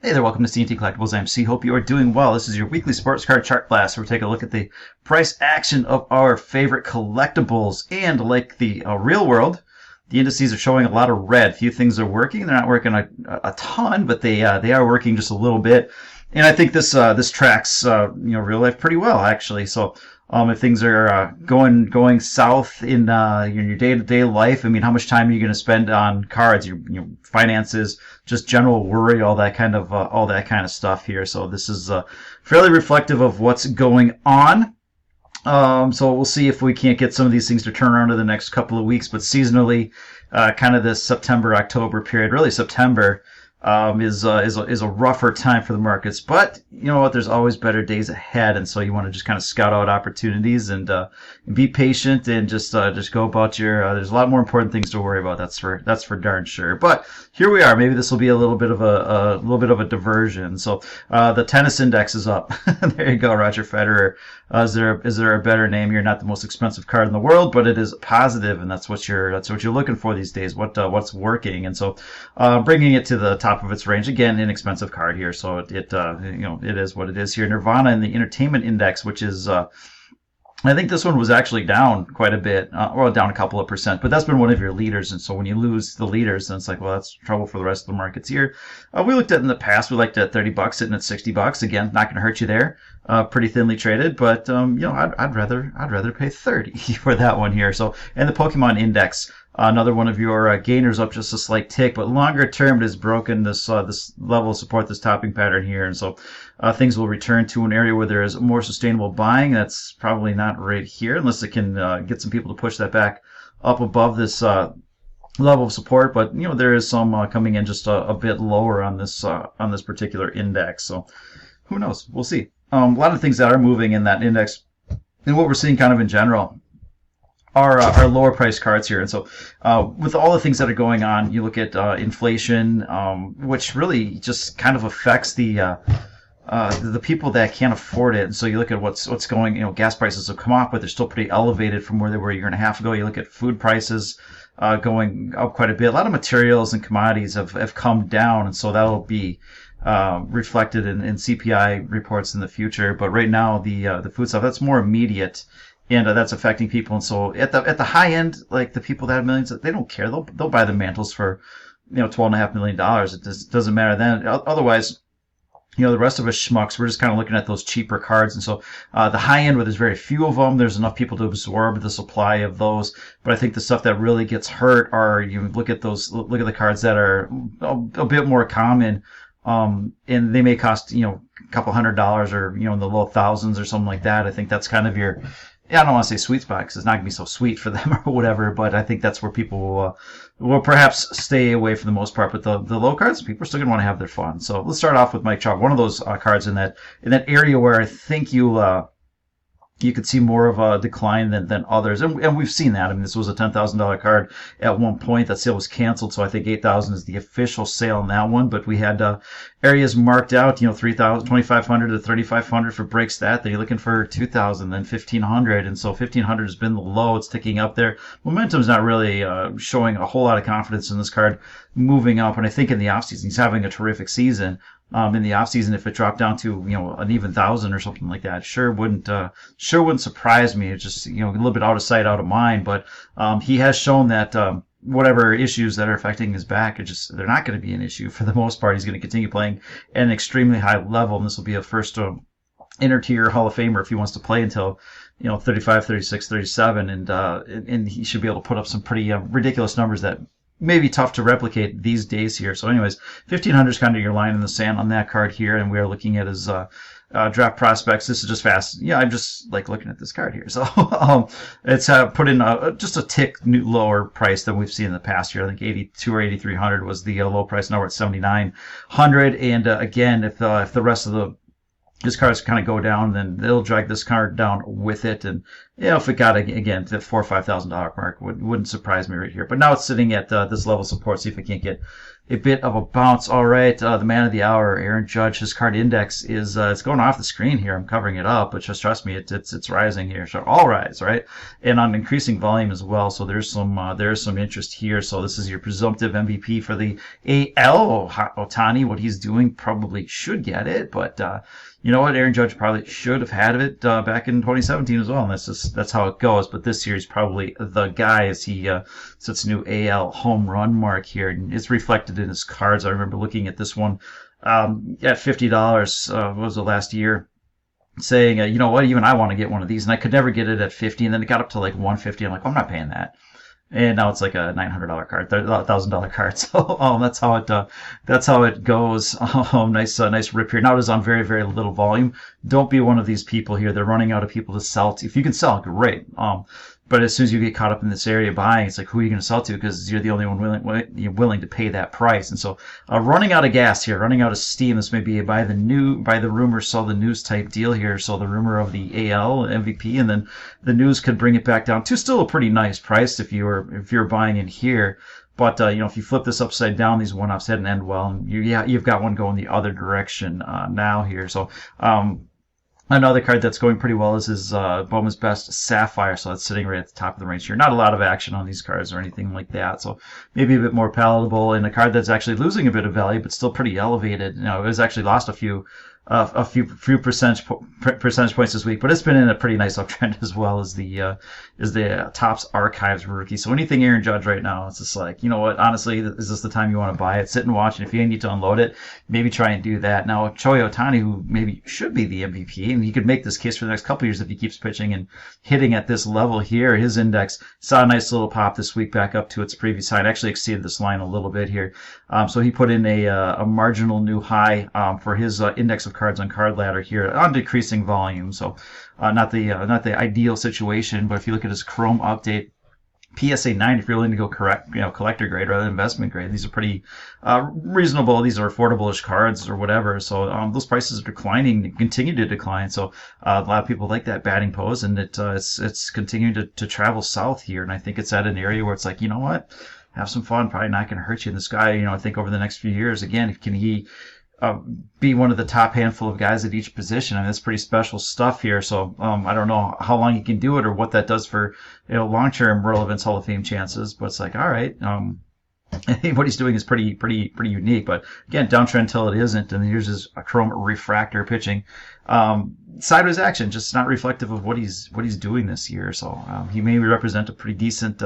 Hey there, welcome to CNT Collectibles MC. Hope you are doing well. This is your weekly sports card chart blast. We're taking a look at the price action of our favorite collectibles. And like the real world, the indices are showing a lot of red. Few things are working. They're not working a ton, but they are working just a little bit. And I think this tracks real life pretty well actually. So if things are going south in your day-to-day life, I mean, how much time are you going to spend on cards, your finances, just general worry, all that kind of stuff here. So this is fairly reflective of what's going on. So we'll see if we can't get some of these things to turn around in the next couple of weeks. But seasonally, kind of this September-October period, really September, is a rougher time for the markets. But you know what? There's always better days ahead, and so you want to just kind of scout out opportunities and be patient and just go about your. There's a lot more important things to worry about. That's for darn sure. But here we are. Maybe this will be a little bit of a diversion. So the tennis index is up. There you go, Roger Federer. Is there a better name here? Not the most expensive card in the world, but it is positive, and that's what you're looking for these days. What's working, and so bringing it to the top of its range. Again, inexpensive card here, so it is what it is here. Nirvana in the entertainment index, which is I think this one was actually down quite a bit, down a couple of percent, but that's been one of your leaders, and so when you lose the leaders, then it's like, well, that's trouble for the rest of the markets here. We looked at in the past, we liked at $30, sitting at $60. Again, not going to hurt you there. Pretty thinly traded, but I'd rather pay 30 for that one here. So, and the Pokemon Index, another one of your gainers, up just a slight tick, but longer term it has broken this level of support, this topping pattern here, and so things will return to an area where there is more sustainable buying. That's probably not right here, unless it can get some people to push that back up above this level of support. But there is some coming in just a bit lower on this particular index. So who knows? We'll see. A lot of things that are moving in that index, and what we're seeing kind of in general, are lower priced cards here. And so with all the things that are going on, you look at inflation, which really just kind of affects the people that can't afford it. And so you look at what's going, gas prices have come up, but they're still pretty elevated from where they were a year and a half ago. You look at food prices going up quite a bit. A lot of materials and commodities have come down, and so that'll be reflected in CPI reports in the future. But right now, the food stuff, that's more immediate, and that's affecting people. And so at the high end, like the people that have millions, they don't care. They'll buy the mantles for $12.5 million. It doesn't matter then. Otherwise, the rest of us schmucks, we're just kind of looking at those cheaper cards. And so the high end, where there's very few of them, there's enough people to absorb the supply of those. But I think the stuff that really gets hurt are, you look at the cards that are a bit more common, and they may cost a couple $100 or in the low thousands or something like that. I think that's kind of your, I don't want to say sweet spot, because it's not going to be so sweet for them or whatever, but I think that's where people will perhaps stay away for the most part. But the low cards, people are still going to want to have their fun. So let's start off with Mike Trout, one of those cards in that area where I think you could see more of a decline than others. And we've seen that. I mean, this was a $10,000 card at one point. That sale was canceled, so I think $8,000 is the official sale on that one. But we had areas marked out, $3,000, $2,500 to $3,500 for breaks that. Then you're looking for $2,000, then $1,500. And so $1,500 has been the low. It's ticking up there. Momentum's not really showing a whole lot of confidence in this card moving up. And I think in the offseason, he's having a terrific season. In the off season, if it dropped down to an even 1,000 or something like that, sure wouldn't surprise me. It's just a little bit out of sight, out of mind. But he has shown that whatever issues that are affecting his back they're not going to be an issue for the most part. He's going to continue playing at an extremely high level, and this will be a first inner-tier Hall of Famer if he wants to play until 35, 36, 37, and he should be able to put up some pretty ridiculous numbers that may be tough to replicate these days here. So anyways, 1,500 is kind of your line in the sand on that card here, and we are looking at his draft prospects. This is just fast. Yeah, I'm just like looking at this card here. So it's put in just a tick lower price than we've seen in the past year. I think 82 or 8,300 was the low price. Now we're at 7,900. And again, if the rest of his cards kind of go down, then they'll drag this card down with it. And if it got again to the $4,000 or $5,000 mark, wouldn't surprise me right here. But now it's sitting at this level of support. See if it can't get a bit of a bounce. All right, the man of the hour, Aaron Judge, his card index is it's going off the screen here. I'm covering it up, but just trust me, it's rising here. So all rise, right, and on increasing volume as well. So there's some interest here. So this is your presumptive MVP for the AL. Ohtani, what he's doing, probably should get it, but you know what? Aaron Judge probably should have had it back in 2017 as well, and that's how it goes. But this year he's probably the guy as he sets a new AL home run mark here, and it's reflected in his cards. I remember looking at this one at $50. What was the last year? Saying, you know what? Even I want to get one of these, and I could never get it at 50, and then it got up to like 150. I'm like, I'm not paying that. And now it's like a $900 card, $1,000 card. So that's how it goes. Nice rip here. Now it is on very, very little volume. Don't be one of these people here. They're running out of people to sell to. If you can sell, great. But as soon as you get caught up in this area buying, it's like, who are you going to sell to? Because you're the only one willing to pay that price. And so, running out of gas here, running out of steam. This may be a buy the rumor, sell the news type deal here. So the rumor of the AL MVP, and then the news could bring it back down to still a pretty nice price if you're buying in here. But if you flip this upside down, these one-offs hadn't end well, and you've got one going the other direction now here. So. Another card that's going pretty well is his Bowman's Best Sapphire, so that's sitting right at the top of the range here. Not a lot of action on these cards or anything like that, so maybe a bit more palatable. And a card that's actually losing a bit of value, but still pretty elevated. It has actually lost a few percentage points this week, but it's been in a pretty nice uptrend as well as the Topps Archives rookie. So anything Aaron Judge right now, it's just like, you know what? Honestly, is this the time you want to buy it? Sit and watch, and if you need to unload it, maybe try and do that. Now, Shohei Ohtani, who maybe should be the MVP, and he could make this case for the next couple of years if he keeps pitching and hitting at this level here. His index saw a nice little pop this week back up to its previous high. It actually exceeded this line a little bit here. So he put in a marginal new high for his index of cards on Card Ladder here on decreasing volume. So not the ideal situation, but if you look at his Chrome update, PSA 9, if you're willing to go collector grade rather than investment grade, these are pretty reasonable. These are affordable-ish cards or whatever. So those prices are declining, continue to decline. So a lot of people like that batting pose, and it's continuing to travel south here. And I think it's at an area where it's like, you know what, have some fun. Probably not going to hurt you. And this guy, I think over the next few years, again, can he be one of the top handful of guys at each position? I mean, that's pretty special stuff here. So I don't know how long he can do it or what that does for long-term relevance Hall of Fame chances. But it's like, all right, I think what he's doing is pretty unique. But again, downtrend until it isn't. And here's his Chrome Refractor pitching. Sideways action, just not reflective of what he's doing this year. So he may represent a pretty decent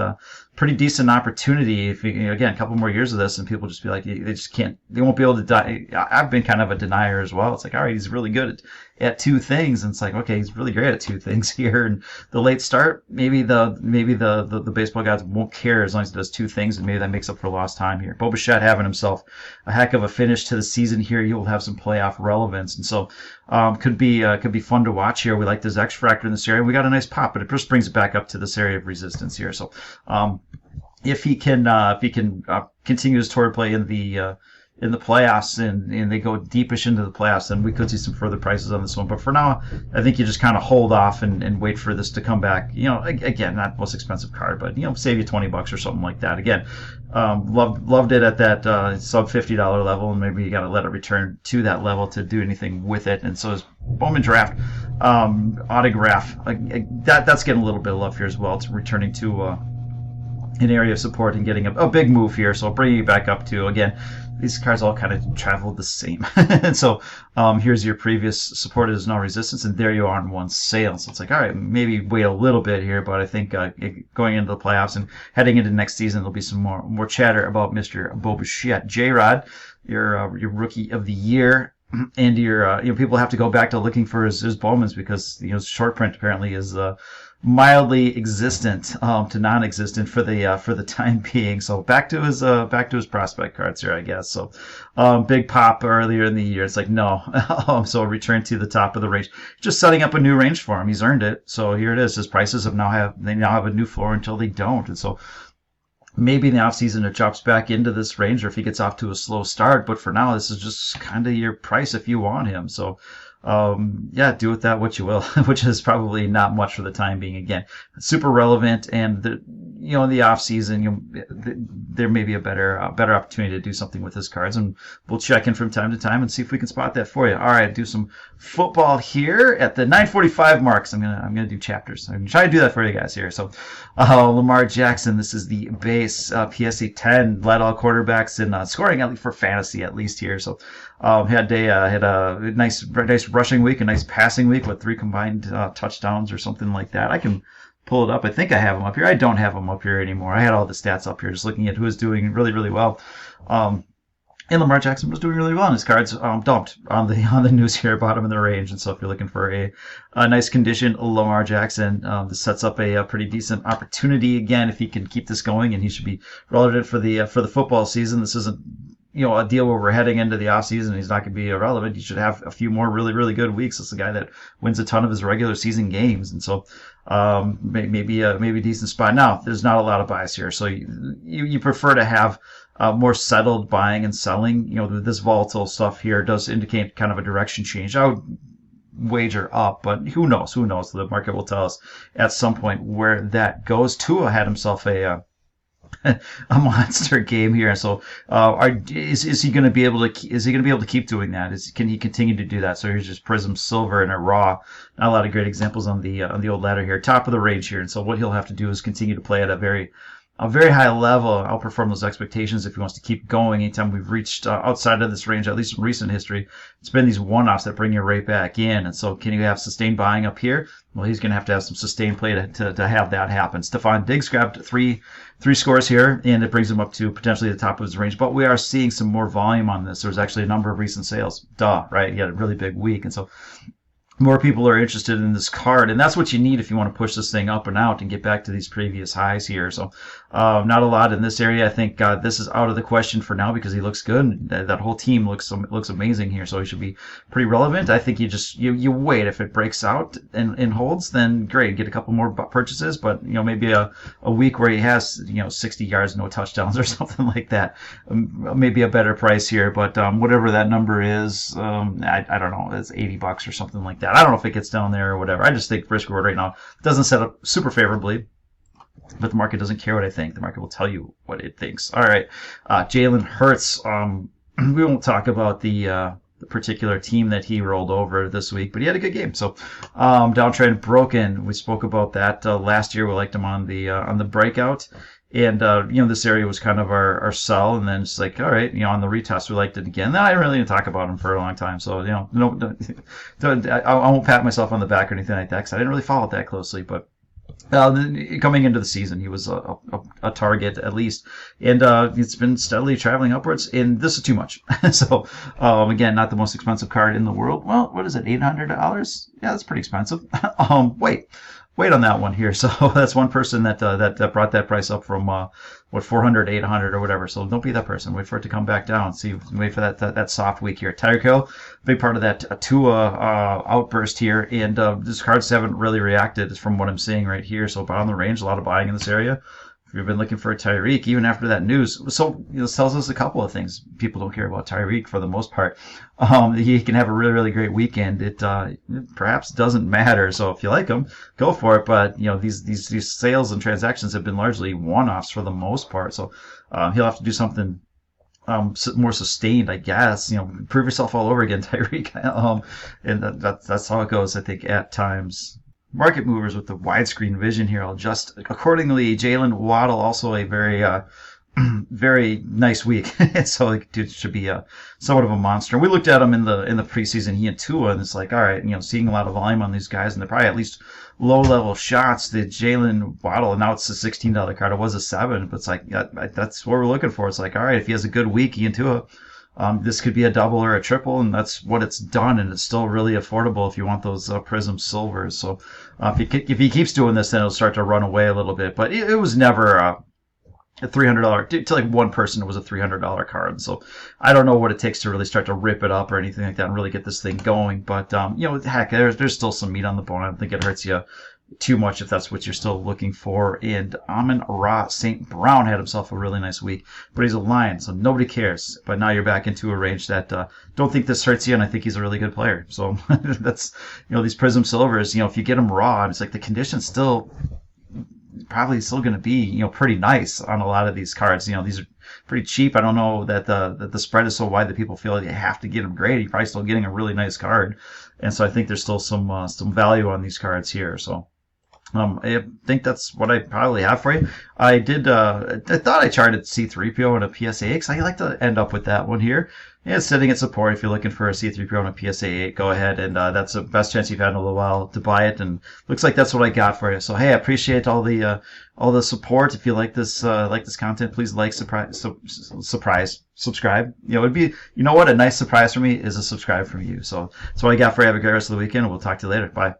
opportunity if again a couple more years of this, and people just be like, they won't be able to die. I've been kind of a denier as well. It's like, all right, he's really good at two things, and it's like, okay, he's really great at two things here. And the late start, maybe the baseball gods won't care as long as he does two things, and maybe that makes up for lost time here. Bo Bichette having himself a heck of a finish to the season here. He will have some playoff relevance, and so could be fun to watch here. We like this X factor in this area. We got a nice pop, but it just brings it back up to this area of resistance here. So if he can continue his toward play in the playoffs and they go deepish into the playoffs, then we could see some further prices on this one. But for now, I think you just kind of hold off and wait for this to come back. Again, not the most expensive card, but save you $20 or something like that. Again, loved it at that sub $50 level, and maybe you got to let it return to that level to do anything with it. And so his Bowman Draft autograph, that's getting a little bit of love here as well. It's returning to an area of support and getting a big move here. So bringing you back up to, again, these cards all kind of traveled the same. And so here's your previous support is now resistance, and there you are in one sale. So it's like, all right, maybe wait a little bit here, but I think going into the playoffs and heading into next season, there'll be some more chatter about Mr. Bo Bichette. J-Rod, your rookie of the year. And your people have to go back to looking for his Bowmans because short print apparently is mildly existent to non-existent for the time being. So back to his prospect cards here, I guess. So big pop earlier in the year. It's like no, so return to the top of the range. Just setting up a new range for him. He's earned it. So here it is. His prices now have a new floor until they don't, and so. Maybe in the offseason it drops back into this range, or if he gets off to a slow start. But for now, this is just kind of your price if you want him. So, do with that what you will, which is probably not much for the time being. Again, super relevant, and in the off season, there may be a better opportunity to do something with his cards, and we'll check in from time to time and see if we can spot that for you. All right, do some football here at the 9:45 marks. I'm gonna do chapters. I'm gonna try to do that for you guys here. So, Lamar Jackson, this is the base PSA 10, led all quarterbacks in scoring, at least for fantasy, at least here. So, had a nice rushing week, a nice passing week with 3 combined touchdowns or something like that. I can pull it up. I think I have them up here. I don't have them up here anymore. I had all the stats up here, just looking at who is doing really, really well. And Lamar Jackson was doing really well, and his cards dumped on the news here, bottom of the range. And so, if you're looking for a nice condition, Lamar Jackson, this sets up a pretty decent opportunity again if he can keep this going, and he should be relevant for the football season. This isn't a deal where we're heading into the offseason. He's not going to be irrelevant. He should have a few more really, really good weeks. It's a guy that wins a ton of his regular season games, and so maybe a decent spot. Now, there's not a lot of bias here, so you prefer to have more settled buying and selling. This volatile stuff here does indicate kind of a direction change. I would wager up, but who knows? The market will tell us at some point where that goes. Tua had himself a monster game here. So, is he going to be able to keep doing that? Can he continue to do that? So here's just Prism Silver and a raw. Not a lot of great examples on the old ladder here, top of the range here. And so what he'll have to do is continue to play at a very high level, outperform those expectations if he wants to keep going. Anytime we've reached outside of this range, at least in recent history, it's been these one-offs that bring you right back in. And so can you have sustained buying up here? Well, he's going to have some sustained play to have that happen. Stephon Diggs grabbed three scores here, and it brings him up to potentially the top of his range. But we are seeing some more volume on this. There's actually a number of recent sales. Right? He had a really big week. And so more people are interested in this card, and that's what you need if you want to push this thing up and out and get back to these previous highs here. So not a lot in this area. I think this is out of the question for now because he looks good. That whole team looks amazing here, so he should be pretty relevant. I think you wait. If it breaks out and holds, then great, get a couple more purchases, but maybe a week where he has 60 yards, no touchdowns or something like that, maybe a better price here. But whatever that number is, I don't know, it's $80 or something like that. I don't know if it gets down there or whatever. I just think risk reward right now doesn't set up super favorably, but the market doesn't care what I think. The market will tell you what it thinks. All right, Jalen Hurts. We won't talk about the particular team that he rolled over this week, but he had a good game. So downtrend broken. We spoke about that last year. We liked him on the breakout. And, this area was kind of our sell, and then it's like, all right, on the retest, we liked it again. Then I didn't really talk about him for a long time, so, I won't pat myself on the back or anything like that, because I didn't really follow it that closely, but coming into the season, he was a target at least, and it's been steadily traveling upwards, and this is too much. So, again, not the most expensive card in the world. Well, what is it, $800? Yeah, that's pretty expensive. Wait on that one here. So that's one person that brought that price up from 400, 800 or whatever. So don't be that person. Wait for it to come back down. Wait for that soft week here. Tyreek Hill, big part of that Tua outburst here, and these cards haven't really reacted from what I'm seeing right here. So bottom of the range, a lot of buying in this area. If you've been looking for a Tyreek, even after that news, so this tells us a couple of things. People don't care about Tyreek for the most part. He can have a really, really great weekend. It perhaps doesn't matter. So if you like him, go for it. But these sales and transactions have been largely one-offs for the most part. So he'll have to do something more sustained, I guess. Prove yourself all over again, Tyreek. And that's how it goes, I think, at times. Market movers with the widescreen vision here. I'll adjust accordingly. Jalen Waddle, also a very very nice week. So it should be somewhat of a monster. We looked at him in the preseason, he and Tua, and it's like, all right, seeing a lot of volume on these guys, and they're probably at least low level shots. The Jalen Waddle, and now it's a $16 card. It was a $7, but it's like that's what we're looking for. It's like, all right, if he has a good week, he and Tua, this could be a double or a triple, and that's what it's done, and it's still really affordable if you want those Prism Silvers. So if he keeps doing this, then it'll start to run away a little bit. But it was never a $300. To like one person, it was a $300 card. So I don't know what it takes to really start to rip it up or anything like that and really get this thing going. But heck, there's still some meat on the bone. I don't think it hurts you too much if that's what you're still looking for. And Amon-Ra St. Brown had himself a really nice week, but he's a Lion, so nobody cares. But now you're back into a range that don't think this hurts you, and I think he's a really good player. So that's these Prism Silvers. If you get them raw, it's like the conditions still probably still going to be, pretty nice on a lot of these cards. These are pretty cheap. I don't know that the spread is so wide that people feel like they have to get them graded. You're probably still getting a really nice card, and so I think there's still some value on these cards here. So. I think that's what I probably have for you. I thought I charted C3PO and a PSA 8 because I like to end up with that one here. Yeah, it's sitting at support. If you're looking for a C3PO and a PSA 8, go ahead, and that's the best chance you've had in a little while to buy it. And looks like that's what I got for you. So hey, I appreciate all the support. If you like this content, please subscribe. It'd be, a nice surprise for me is a subscribe from you. So that's what I got for you. Have a great rest of the weekend, and we'll talk to you later. Bye.